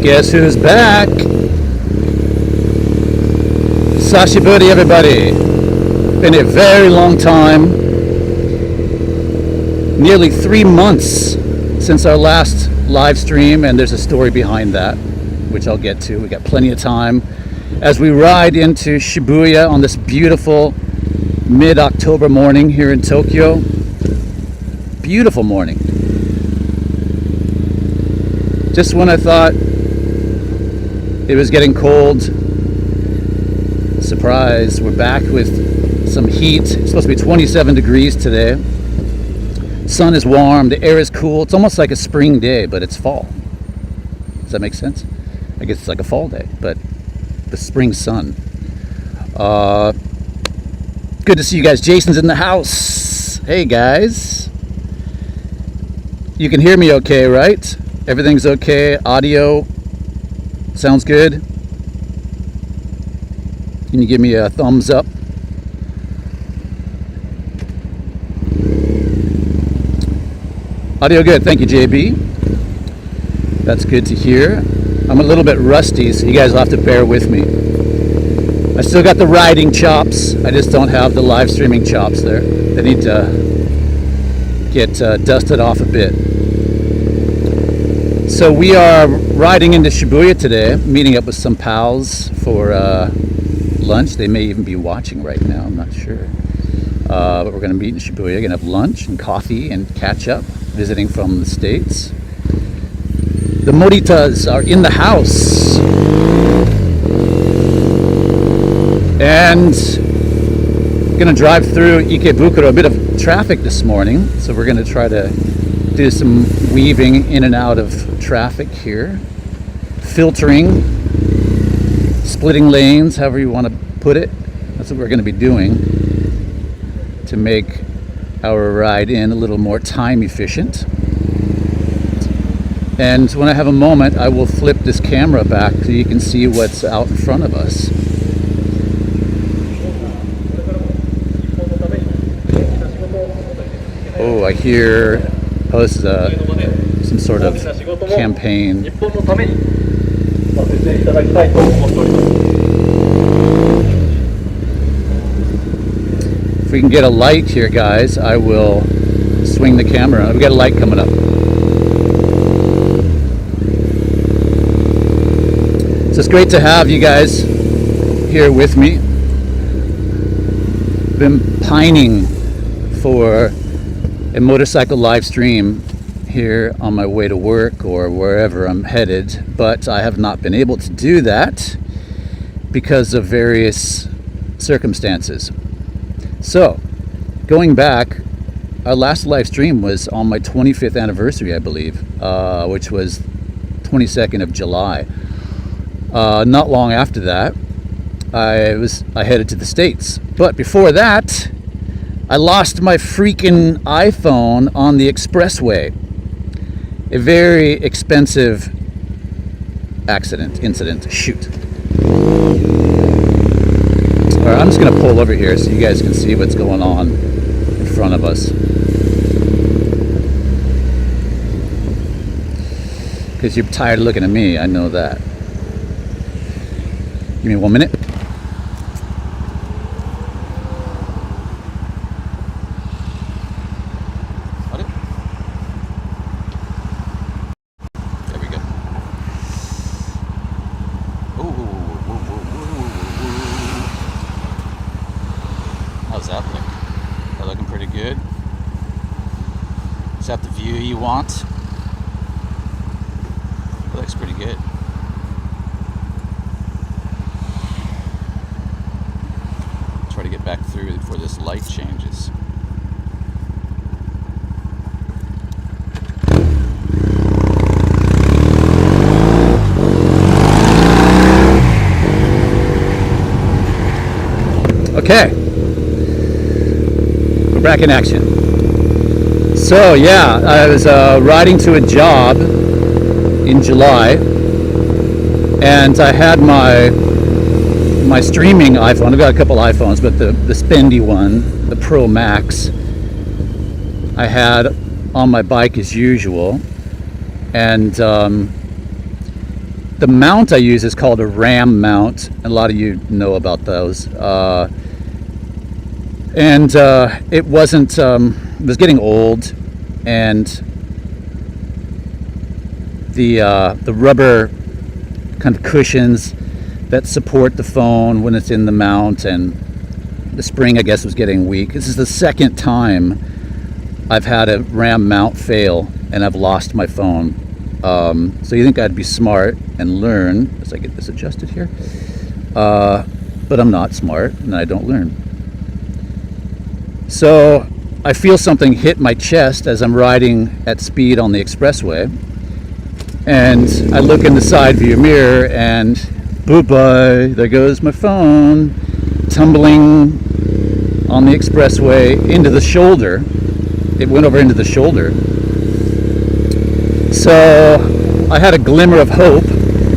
Guess who's back? Sashiburi, everybody. Been a very long time. Nearly 3 months since our last live stream, and there's a story behind that, which I'll get to. We got plenty of time as we ride into Shibuya on this beautiful mid-October morning here in Tokyo. Beautiful morning. Just when I thought it was getting cold, surprise, we're back with some heat. It's supposed to be 27 degrees today. Sun is warm, the air is cool. It's almost like a spring day, but it's fall. Does that make sense? I guess it's like a fall day, but the spring sun. Good to see you guys. Jason's in the house. Hey guys. You can hear me okay, right? Everything's okay. Audio sounds good. Can you give me a thumbs up? Audio good. Thank you, JB. That's good to hear. I'm a little bit rusty, so you guys will have to bear with me. I still got the riding chops. I just don't have the live streaming chops there. They need to get dusted off a bit. So we are riding into Shibuya today, meeting up with some pals for lunch. They may even be watching right now, I'm not sure. But we're going to meet in Shibuya, going to have lunch and coffee and catch up, visiting from the States. The Moritas are in the house. And going to drive through Ikebukuro. A bit of traffic this morning, so we're going to try to do some weaving in and out of traffic here. Filtering, splitting lanes, however you want to put it. That's what we're going to be doing to make our ride in a little more time efficient. And when I have a moment, I will flip this camera back so you can see what's out in front of us. Oh, I hear, oh, this is some sort of campaign. If we can get a light here, guys, I will swing the camera. We've got a light coming up. So it's great to have you guys here with me. Been pining for a motorcycle live stream here on my way to work or wherever I'm headed, but I have not been able to do that because of various circumstances. So, going back, our last live stream was on my 25th anniversary, I believe, which was 22nd of July. Not long after that, I headed to the States. But before that, I lost my freaking iPhone on the expressway. A very expensive incident. Shoot. All right, I'm just going to pull over here so you guys can see what's going on in front of us. Because you're tired of looking at me, I know that. Give me 1 minute. There we go. How's that look? That looking pretty good? Is that the view you want? That looks pretty good. Try to get back through before this light changes. Okay, we're back in action. So yeah, I was riding to a job in July, and I had my streaming iPhone. I've got a couple iPhones, but the spendy one, the Pro Max, I had on my bike as usual, and the mount I use is called a RAM mount. A lot of you know about those. It wasn't, it was getting old, and the rubber kind of cushions that support the phone when it's in the mount, and the spring, I guess, was getting weak. This is the second time I've had a RAM mount fail and I've lost my phone. So you think I'd be smart and learn as I get this adjusted here, but I'm not smart and I don't learn. So I feel something hit my chest as I'm riding at speed on the expressway, and I look in the side view mirror and bye-bye, there goes my phone, tumbling on the expressway into the shoulder. It went over into the shoulder. So I had a glimmer of hope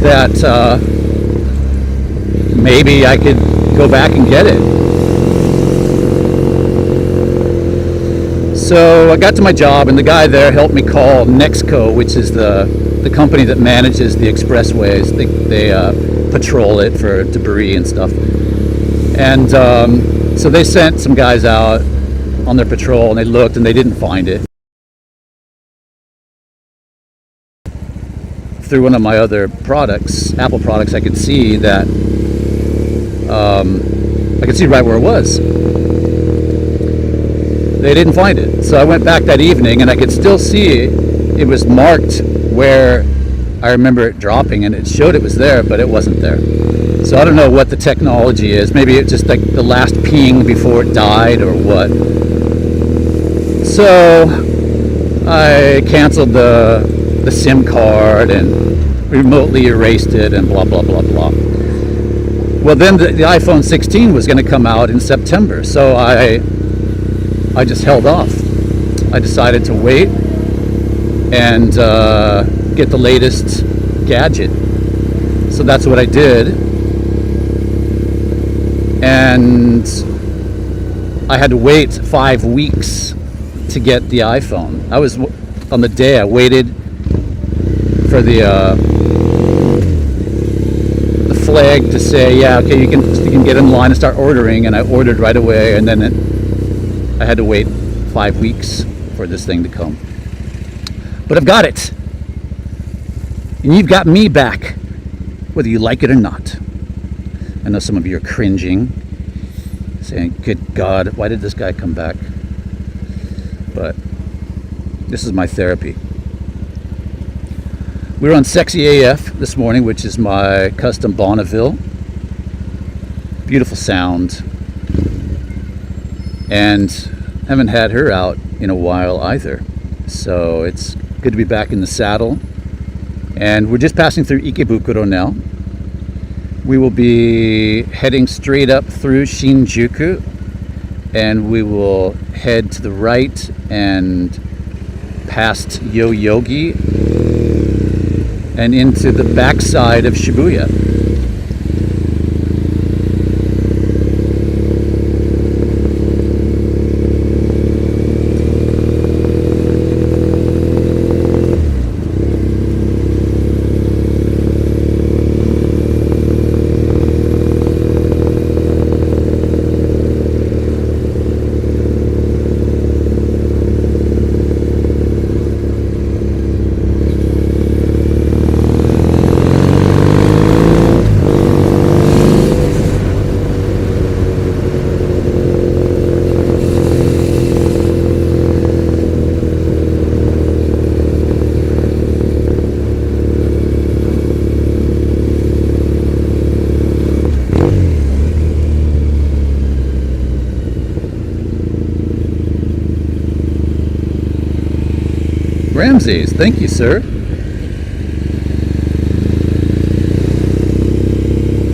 that maybe I could go back and get it. So I got to my job, and the guy there helped me call Nexco, which is the company that manages the expressways. They patrol it for debris and stuff. And so they sent some guys out on their patrol, and they looked and they didn't find it. Through one of my other products, Apple products, I could see that I could see right where it was. They didn't find it. So I went back that evening, and I could still see it was marked where I remember it dropping, and it showed it was there, but it wasn't there. So I don't know what the technology is. Maybe it's just like the last ping before it died or what. So I canceled the SIM card and remotely erased it and blah, blah, blah, blah. Well, then the iPhone 16 was going to come out in September, so I just held off. I decided to wait and get the latest gadget. So that's what I did. And I had to wait 5 weeks to get the iPhone. I was on the day I waited for the flag to say, yeah, okay, you can get in line and start ordering, and I ordered right away, and then I had to wait 5 weeks for this thing to come. But I've got it. And you've got me back, whether you like it or not. I know some of you are cringing, saying, good God, why did this guy come back? But this is my therapy. We were on Sexy AF this morning, which is my custom Bonneville. Beautiful sound. And haven't had her out in a while either. So it's good to be back in the saddle. And we're just passing through Ikebukuro now. We will be heading straight up through Shinjuku, and we will head to the right and past Yoyogi and into the backside of Shibuya. Ramses, thank you, sir.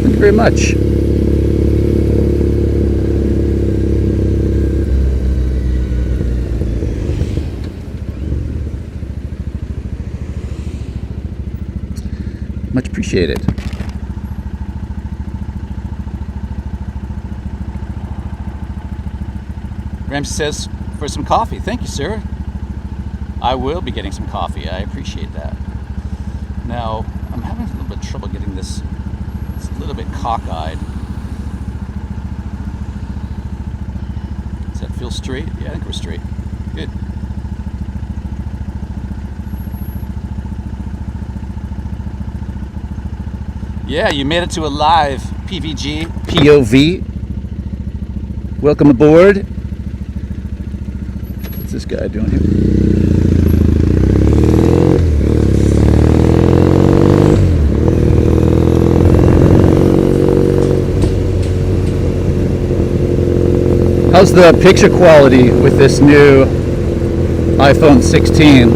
Thank you very much. Much appreciated. Ramses says for some coffee. Thank you, sir. I will be getting some coffee. I appreciate that. Now, I'm having a little bit of trouble getting this. It's a little bit cockeyed. Does that feel straight? Yeah, I think we're straight. Good. Yeah, you made it to a live PVG POV. Welcome aboard. What's this guy doing here? How's the picture quality with this new iPhone 16?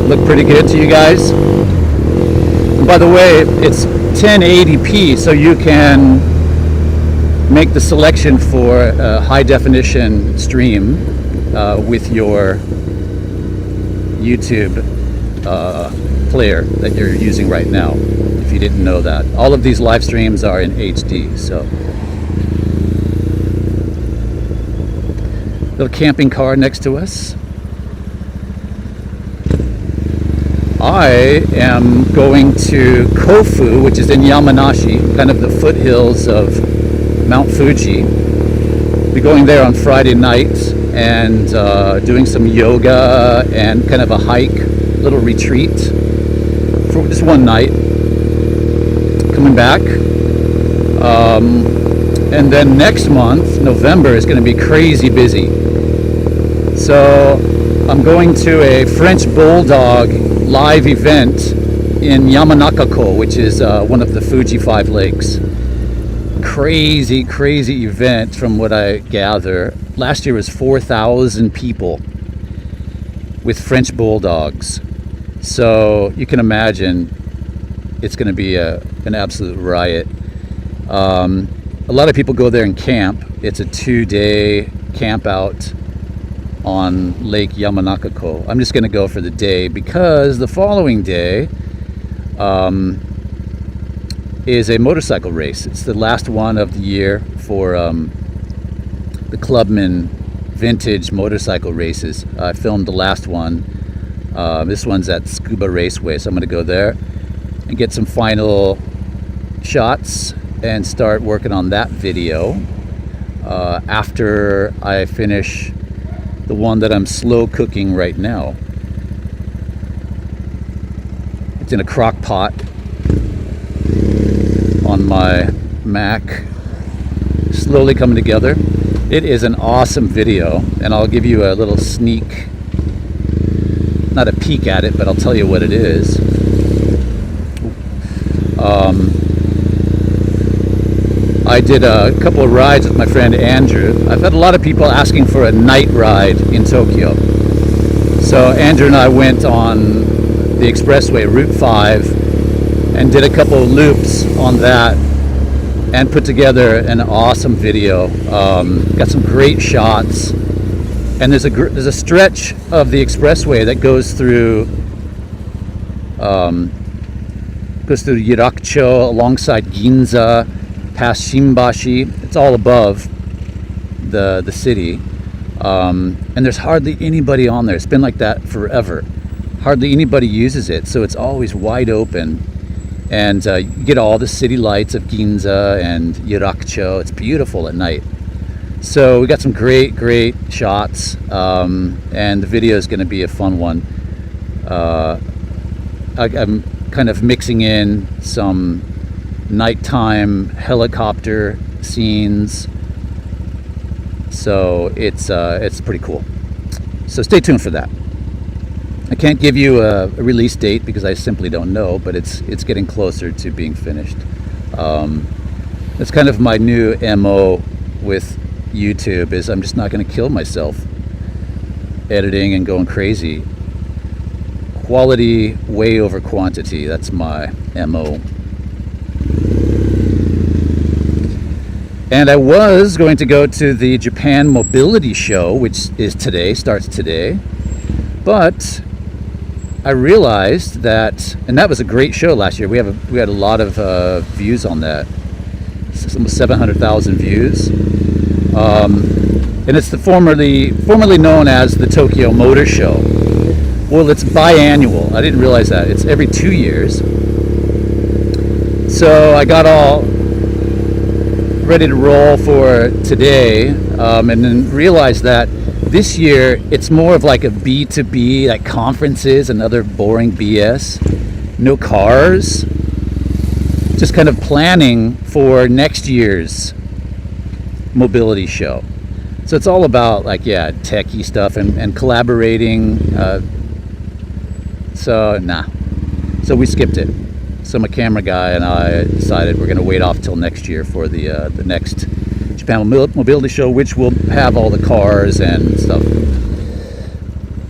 Look pretty good to you guys? And by the way, it's 1080p, so you can make the selection for a high definition stream with your YouTube player that you're using right now, if you didn't know that. All of these live streams are in HD, so. Little camping car next to us. I am going to Kofu, which is in Yamanashi, kind of the foothills of Mount Fuji. Be going there on Friday night and doing some yoga and kind of a hike, little retreat for just one night. Coming back. And then next month, November, is going to be crazy busy. So I'm going to a French Bulldog live event in Yamanakako, which is one of the Fuji 5 lakes. Crazy event from what I gather. Last year was 4,000 people with French Bulldogs. So you can imagine it's going to be an absolute riot. A lot of people go there and camp. It's a 2-day camp out on Lake Yamanakako. I'm just going to go for the day because the following day is a motorcycle race. It's the last one of the year for the Clubman vintage motorcycle races. I filmed the last one. This one's at Scuba Raceway, so I'm going to go there and get some final shots and start working on that video after I finish the one that I'm slow cooking right now. It's in a crock pot on my Mach, slowly coming together. It is an awesome video, and I'll give you a little sneak, not a peek at it, but I'll tell you what it is. I did a couple of rides with my friend Andrew. I've had a lot of people asking for a night ride in Tokyo. So Andrew and I went on the expressway, Route 5, and did a couple of loops on that and put together an awesome video. Got some great shots. And there's a stretch of the expressway that goes through Yirakcho alongside Ginza, past Shimbashi. It's all above the city, and there's hardly anybody on there. It's been like that forever. Hardly anybody uses it, so it's always wide open, and you get all the city lights of Ginza and Yirakcho. It's beautiful at night. So we got some great shots, and the video is going to be a fun one. I'm kind of mixing in some nighttime helicopter scenes, so it's pretty cool. So stay tuned for that. I can't give you a release date because I simply don't know, but it's getting closer to being finished. That's kind of my new MO with YouTube, is I'm just not going to kill myself editing and going crazy. Quality way over quantity. That's my MO. And I was going to go to the Japan Mobility Show, which is today, starts today. But I realized that, and that was a great show last year. We had a lot of views on that. Almost 700,000 views. And it's the formerly known as the Tokyo Motor Show. Well, it's biannual. I didn't realize that. It's every 2 years. So I got all ready to roll for today, and then realized that this year it's more of like a B2B, like conferences and other boring BS. No cars, just kind of planning for next year's mobility show. So it's all about like, yeah, techie stuff and collaborating. So we skipped it. So my camera guy and I decided we're going to wait off till next year for the next Japan Mobility Show, which will have all the cars and stuff.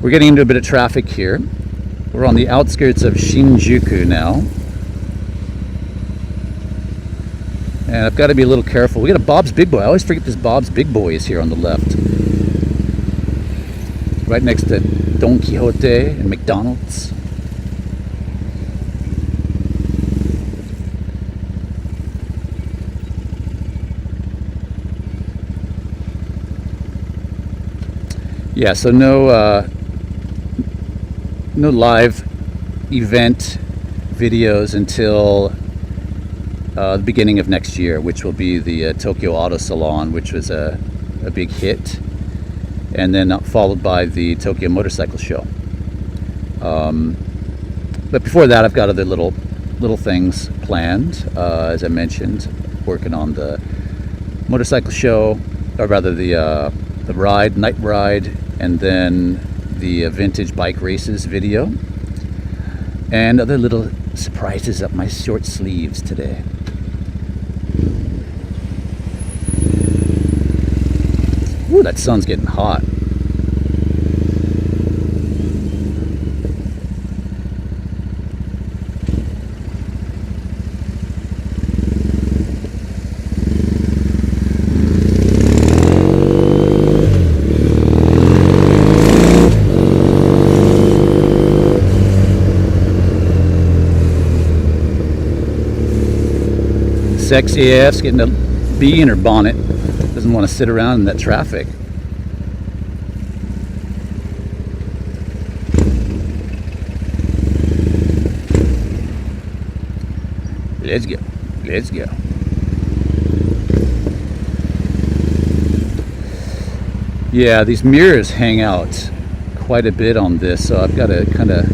We're getting into a bit of traffic here. We're on the outskirts of Shinjuku now. And I've got to be a little careful. We got a Bob's Big Boy. I always forget this Bob's Big Boy is here on the left. Right next to Don Quixote and McDonald's. Yeah, so no live event videos until the beginning of next year, which will be the Tokyo Auto Salon, which was a big hit, and then followed by the Tokyo Motorcycle Show. But before that, I've got other little things planned. As I mentioned, working on the motorcycle show, or rather the night ride, and then the vintage bike races video, and other little surprises up my short sleeves today. Ooh, that sun's getting hot. Sexy ass getting a bee in her bonnet. Doesn't want to sit around in that traffic. Let's go. Let's go. Yeah, these mirrors hang out quite a bit on this, so I've got to kind of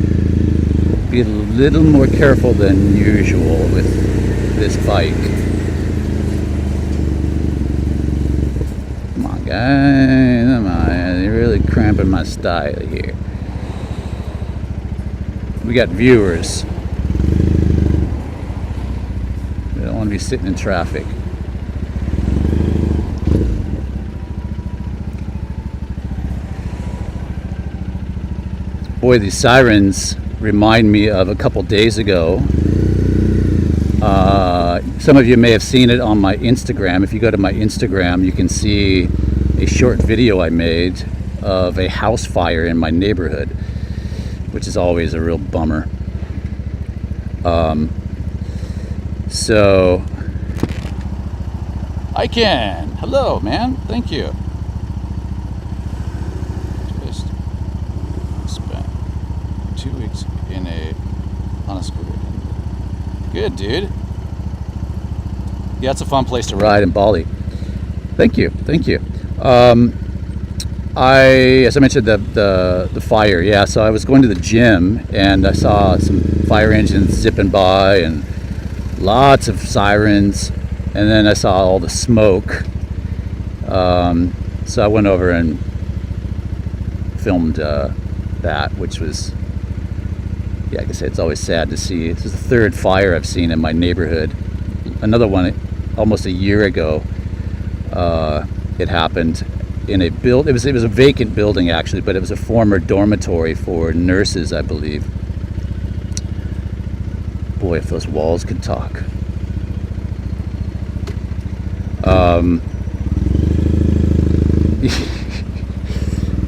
be a little more careful than usual with this bike. Come on, guys. Come on. You're really cramping my style here. We got viewers. We don't want to be sitting in traffic. Boy, these sirens remind me of a couple days ago. Some of you may have seen it on my Instagram. If you go to my Instagram, you can see a short video I made of a house fire in my neighborhood, which is always a real bummer. So I can. Hello, man. Thank you. Just spent 2 weeks on a scooter. Good, dude. Yeah, it's a fun place to ride in Bali. Thank you. Thank you. As I mentioned, the fire. Yeah, so I was going to the gym and I saw some fire engines zipping by and lots of sirens, and then I saw all the smoke. So I went over and filmed that, which was, yeah, like I said, it's always sad to see. This is the third fire I've seen in my neighborhood. Another one almost a year ago. It happened in a it was a vacant building actually, but it was a former dormitory for nurses, I believe. Boy, if those walls could talk.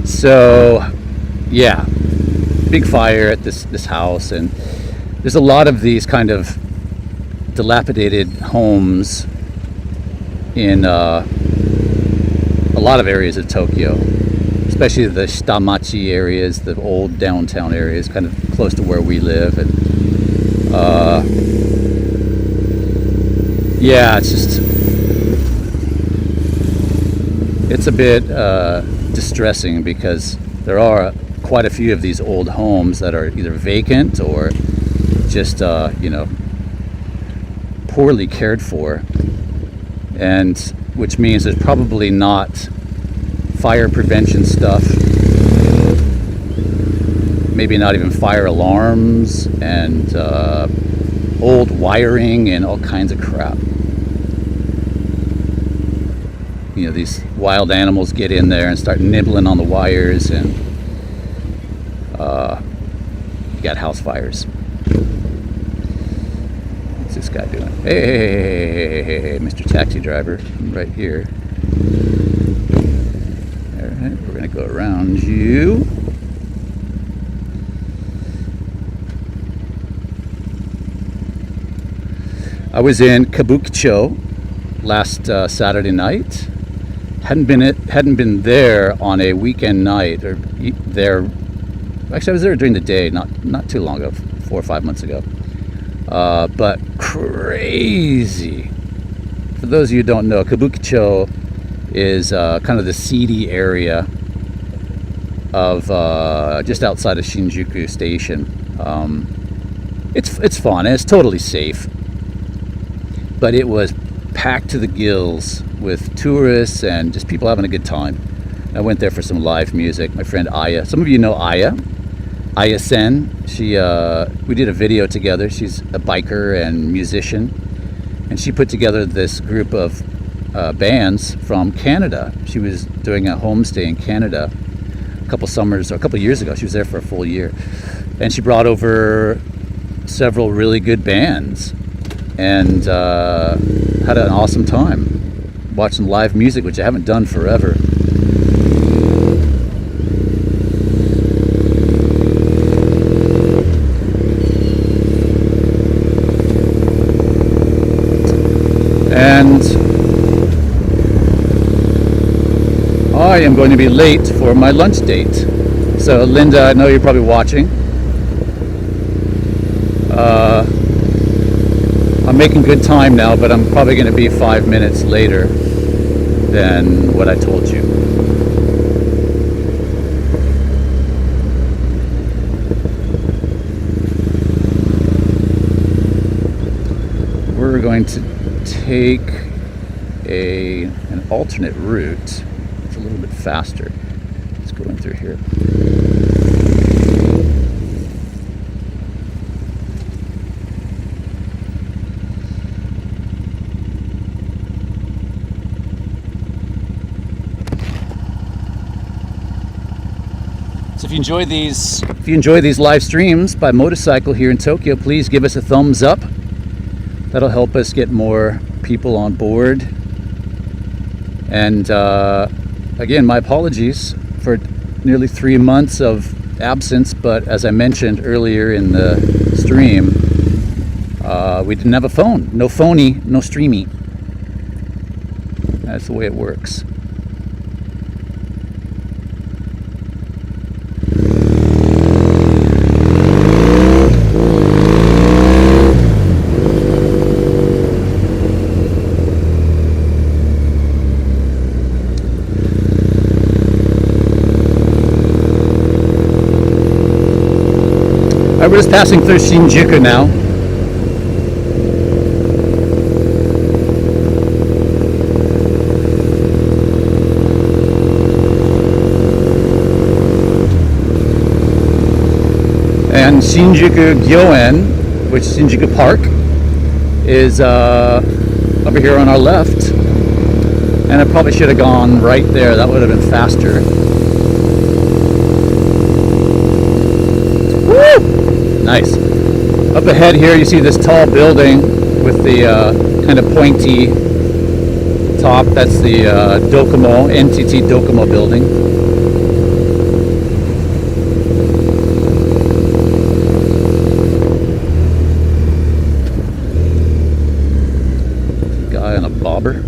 So yeah, big fire at this house, and there's a lot of these kind of dilapidated homes in a lot of areas of Tokyo, especially the Shitamachi areas, the old downtown areas, kind of close to where we live. And yeah, it's a bit distressing because there are quite a few of these old homes that are either vacant or just poorly cared for, and which means there's probably not fire prevention stuff, maybe not even fire alarms, and old wiring and all kinds of crap. These wild animals get in there and start nibbling on the wires, and you got house fires. What's this guy doing? Hey, Mr. Taxi Driver, I'm right here. All right, we're gonna go around you. I was in Kabukicho last Saturday night. Hadn't been there on a weekend night, or there. Actually, I was there during the day, not too long ago, 4 or 5 months ago. But crazy. For those of you who don't know, Kabukicho is kind of the seedy area of just outside of Shinjuku Station. It's fun and it's totally safe, but it was packed to the gills with tourists and just people having a good time. I went there for some live music. My friend Aya, some of you know Aya Sen. We did a video together. She's a biker and musician, and she put together this group of bands from Canada. She was doing a homestay in Canada a couple years ago. She was there for a full year, and she brought over several really good bands and had an awesome time watching live music, which I haven't done forever. And I am going to be late for my lunch date. So Linda, I know you're probably watching. I'm making good time now, but I'm probably going to be 5 minutes later than what I told you. We're going to take an alternate route. It's a little bit faster. Let's go in through here. So if you enjoy these live streams by motorcycle here in Tokyo, please give us a thumbs up. That'll help us get more people on board. And again, my apologies for nearly 3 months of absence, but as I mentioned earlier in the stream, we didn't have a phone. No phony, no streamy. That's the way it works. We're just passing through Shinjuku now. And Shinjuku Gyoen, which is Shinjuku Park, is over here on our left. And I probably should have gone right there. That would have been faster. Woo! Nice. Up ahead here you see this tall building with the kind of pointy top. That's the Docomo, NTT Docomo building. Guy on a bobber.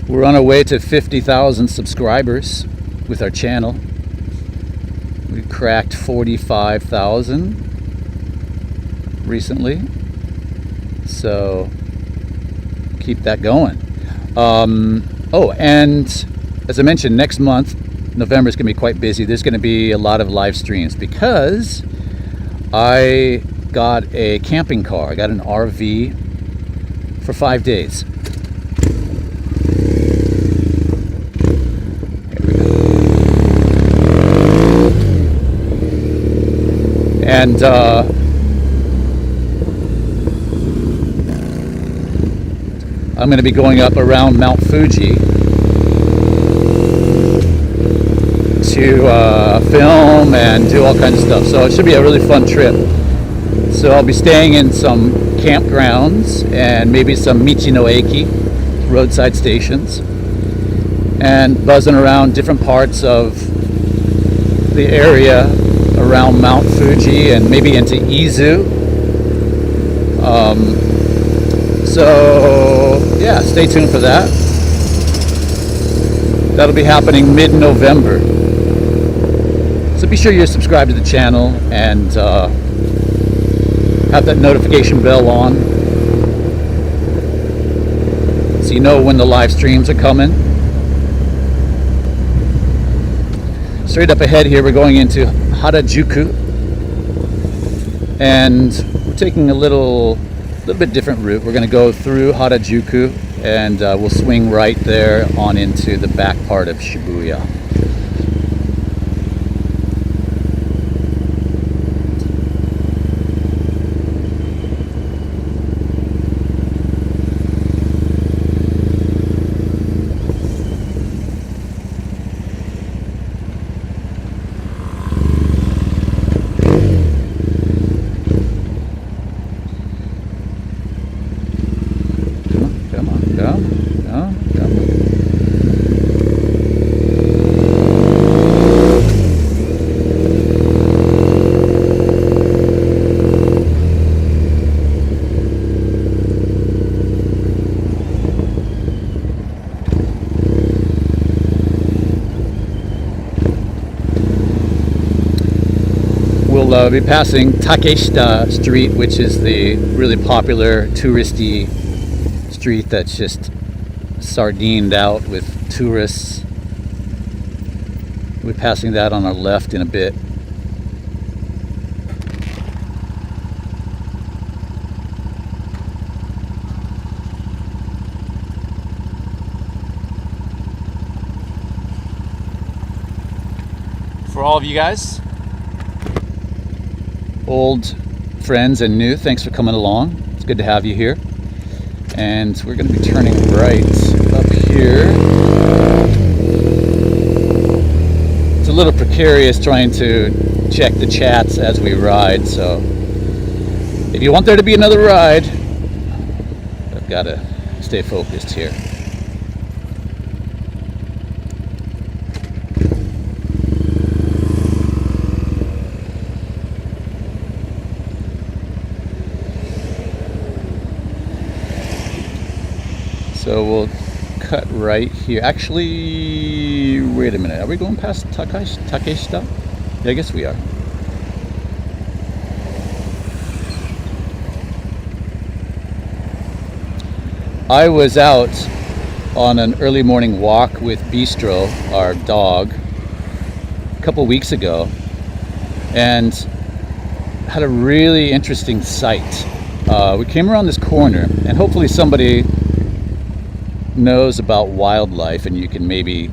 We're on our way to 50,000 subscribers with our channel. We cracked 45,000 recently, so keep that going. Oh, and as I mentioned, next month, November is going to be quite busy. There's going to be a lot of live streams because I got a camping car. I got an RV for 5 days. And I'm going to be going up around Mount Fuji to film and do all kinds of stuff. So it should be a really fun trip. So I'll be staying in some campgrounds and maybe some Michi no Eki, roadside stations, and buzzing around different parts of the area around Mount Fuji and maybe into Izu. So yeah, stay tuned for that. That'll be happening mid-November. So be sure you're subscribed to the channel and have that notification bell on so you know when the live streams are coming. Straight up ahead here, we're going into Harajuku, and we're taking a little bit different route. We're going to go through Harajuku, and we'll swing right there on into the back part of Shibuya. We'll be passing Takeshita Street, which is the really popular touristy street that's just sardined out with tourists. We'll be passing that on our left in a bit. For all of you guys, old friends and new, thanks for coming along. It's good to have you here. And we're going to be turning right up here. It's a little precarious trying to check the chats as we ride, so if you want there to be another ride, I've got to stay focused here. So we'll cut right here. Actually, wait a minute. Are we going past Takeshita? Yeah, I guess we are. I was out on an early morning walk with Bistro, our dog, a couple weeks ago, and had a really interesting sight. We came around this corner, and hopefully somebody knows about wildlife and you can maybe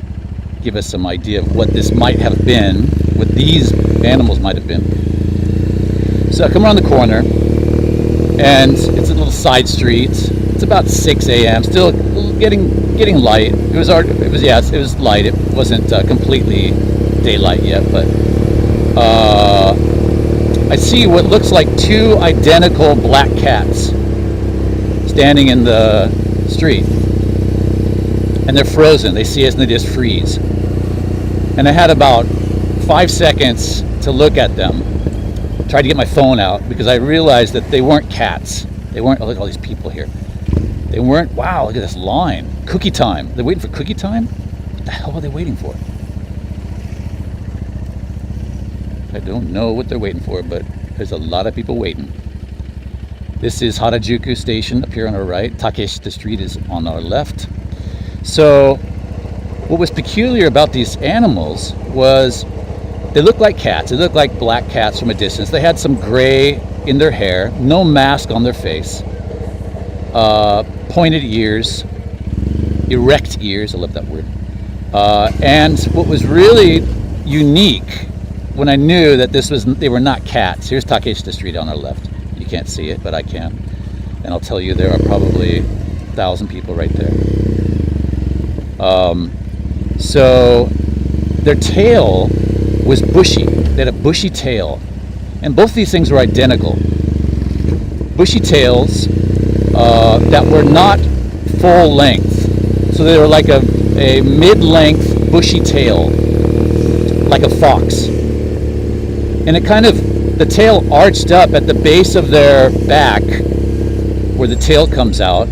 give us some idea of what this might have been, what these animals might have been. So I come around the corner and it's a little side street. It's about 6 a.m. still getting light. It was light. It wasn't completely daylight yet, but I see what looks like two identical black cats standing in the street. And they're frozen. They see us and they just freeze. And I had about 5 seconds to look at them. Tried to get my phone out because I realized that they weren't cats. They weren't, oh, look at all these people here. They weren't, wow, look at this line. Cookie time. They're waiting for cookie time? What the hell are they waiting for? I don't know what they're waiting for, but there's a lot of people waiting. This is Harajuku Station up here on our right. Takeshita Street is on our left. So what was peculiar about these animals was they looked like cats. They looked like black cats from a distance. They had some gray in their hair, no mask on their face, pointed ears, erect ears. I love that word. And what was really unique when I knew that they were not cats. Here's Takeshita Street on our left. You can't see it, but I can. And I'll tell you, there are probably 1,000 people right there. So their tail was bushy. They had a bushy tail. And both these things were identical. Bushy tails that were not full length. So they were like a mid-length bushy tail, like a fox. And it kind of, the tail arched up at the base of their back, where the tail comes out.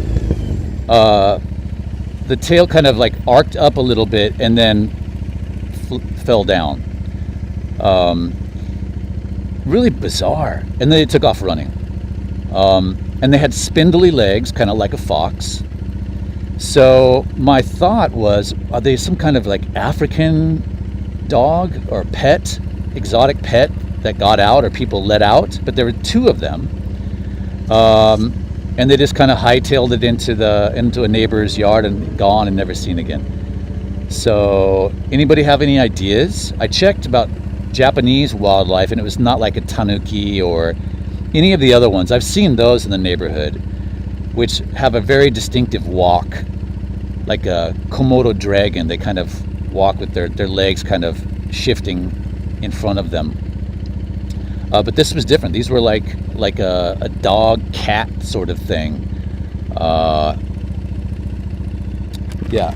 The tail kind of like arced up a little bit and then fell down. Really bizarre. And then they took off running. And they had spindly legs, kind of like a fox. So my thought was, are they some kind of like African dog or pet, exotic pet that got out or people let out? But there were two of them. And they just kind of hightailed it into a neighbor's yard and gone and never seen again. So anybody have any ideas? I checked about Japanese wildlife, and it was not like a tanuki or any of the other ones. I've seen those in the neighborhood, which have a very distinctive walk, like a Komodo dragon. They kind of walk with their legs kind of shifting in front of them. But this was different. These were like a dog cat sort of thing. Yeah.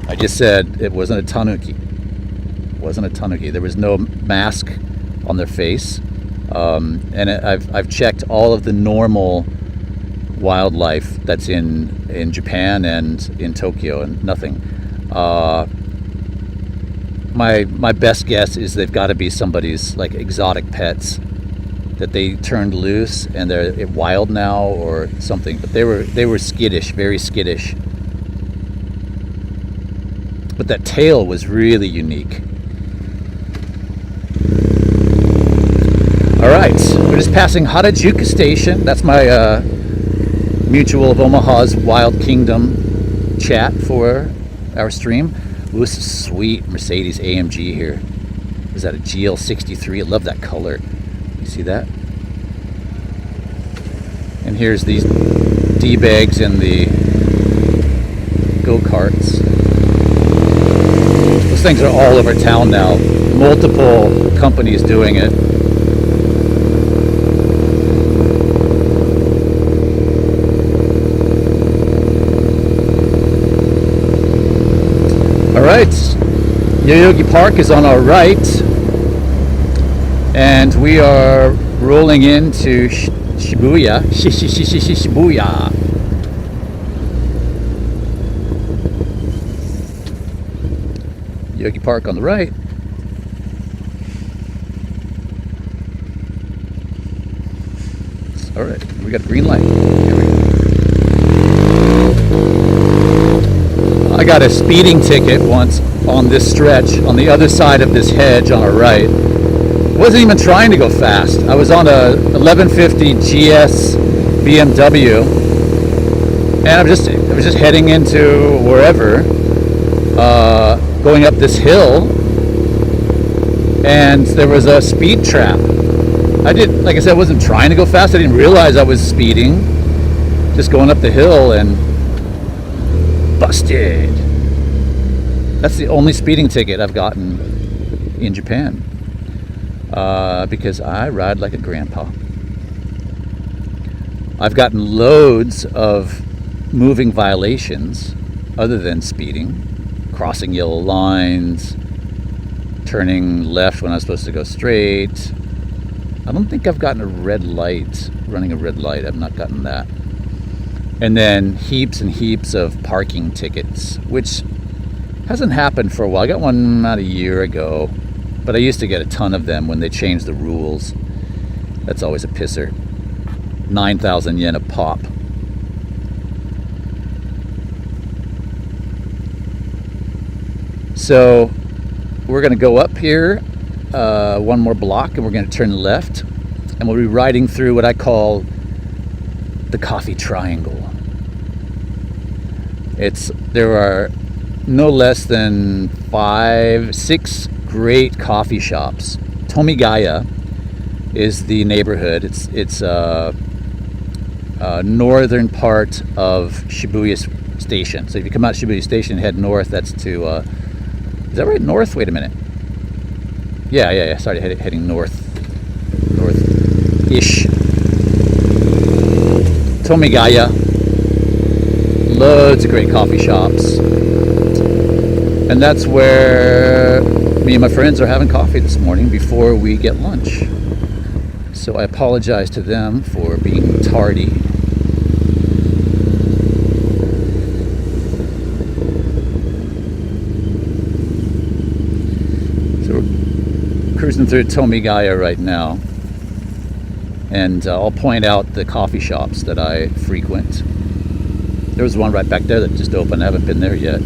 I just said it wasn't a tanuki. It wasn't a tanuki. There was no mask on their face. And I've checked all of the normal wildlife that's in Japan and in Tokyo, and nothing. My best guess is they've got to be somebody's like exotic pets that they turned loose and they're wild now or something. But they were skittish, very skittish. But that tail was really unique. All right, we're just passing Harajuku Station. That's my Mutual of Omaha's Wild Kingdom chat for our stream. Ooh, this is sweet Mercedes AMG here. Is that a GL63? I love that color. You see that? And here's these D-bags in the go-karts. Those things are all over town now. Multiple companies doing it. Alright, Yoyogi Park is on our right, and we are rolling into Shibuya. Shibuya. Yoyogi Park on the right. Alright, we got a green light. Here we go. I got a speeding ticket once on this stretch on the other side of this hedge on our right. Wasn't even trying to go fast. I was on a 1150 GS BMW, and I was just heading into wherever, going up this hill, and there was a speed trap. Like I said, I wasn't trying to go fast. I didn't realize I was speeding, just going up the hill, and busted. That's the only speeding ticket I've gotten in Japan, because I ride like a grandpa. I've gotten loads of moving violations other than speeding, crossing yellow lines, turning left when I was supposed to go straight. I don't think I've gotten a red light, running a red light. I've not gotten that. And then heaps and heaps of parking tickets, which hasn't happened for a while. I got one about a year ago, but I used to get a ton of them when they changed the rules. That's always a pisser. 9,000 yen a pop. So we're going to go up here one more block, and we're going to turn left, and we'll be riding through what I call the Coffee Triangle. There are no less than 5-6 great coffee shops. Tomigaya is the neighborhood. It's northern part of Shibuya Station. So if you come out Shibuya Station and head north, that's to is that right? North? Wait a minute. Yeah. Sorry, heading north-ish. Tomigaya. Loads of great coffee shops. And that's where me and my friends are having coffee this morning before we get lunch. So I apologize to them for being tardy. So we're cruising through Tomigaya right now. And I'll point out the coffee shops that I frequent. There was one right back there that just opened. I haven't been there yet.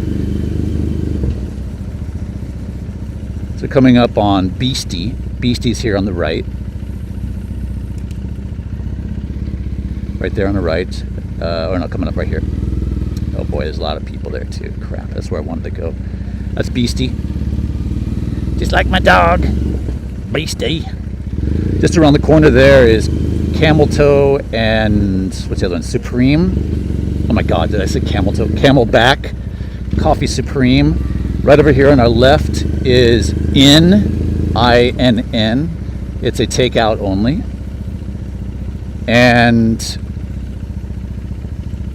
So coming up on Beastie. Beastie's here on the right. Right there on the right. Or not, coming up right here. Oh boy, there's a lot of people there too. Crap, that's where I wanted to go. That's Beastie. Just like my dog. Beastie. Just around the corner there is Camel Toe and what's the other one? Supreme. Oh my God, did I say Camel Toe? Camelback Coffee Supreme. Right over here on our left is INN. It's a takeout only. And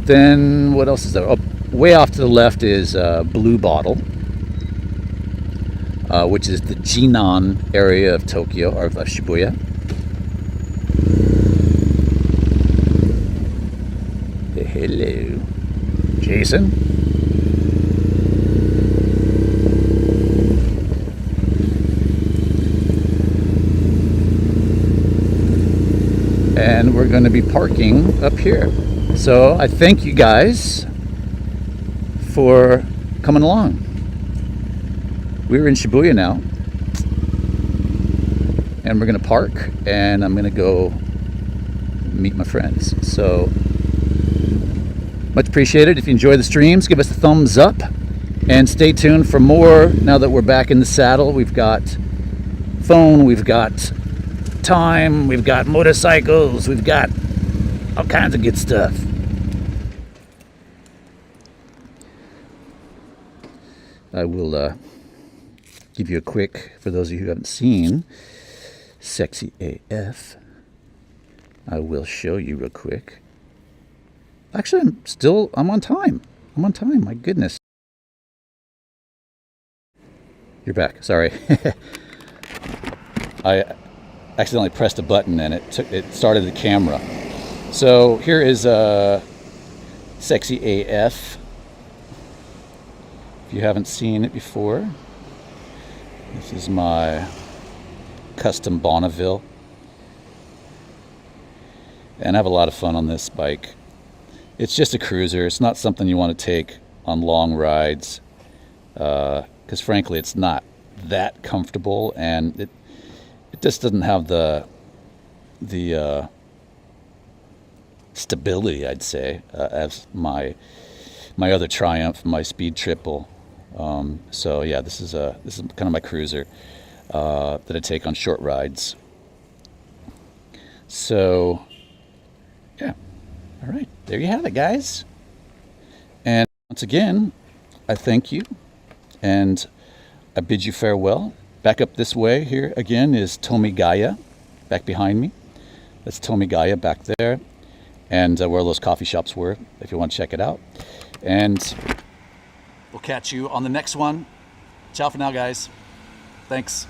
then what else is there? Oh, way off to the left is Blue Bottle, which is the Jinan area of Tokyo, or of Shibuya. Hello, Jason. And we're going to be parking up here. So I thank you guys for coming along. We're in Shibuya now, and we're going to park, and I'm going to go meet my friends. So much appreciated. If you enjoy the streams, give us a thumbs up, and stay tuned for more. Now that we're back in the saddle, we've got phone, we've got time, we've got motorcycles, we've got all kinds of good stuff. I will give you a quick, for those of you who haven't seen Sexy AF, I will show you real quick. Actually, I'm on time. My goodness. You're back. Sorry. I accidentally pressed a button and it started the camera. So here is Sexy AF. If you haven't seen it before, this is my custom Bonneville. And I have a lot of fun on this bike. It's just a cruiser. It's not something you want to take on long rides, because frankly it's not that comfortable, and it just doesn't have the stability, I'd say, as my other Triumph, my Speed Triple. So yeah, this is kind of my cruiser that I take on short rides. So yeah, all right, there you have it, guys. And once again, I thank you, and I bid you farewell. Back up this way here again is Tomigaya, back behind me. That's Tomigaya back there, and where those coffee shops were, if you want to check it out. And we'll catch you on the next one. Ciao for now, guys. Thanks.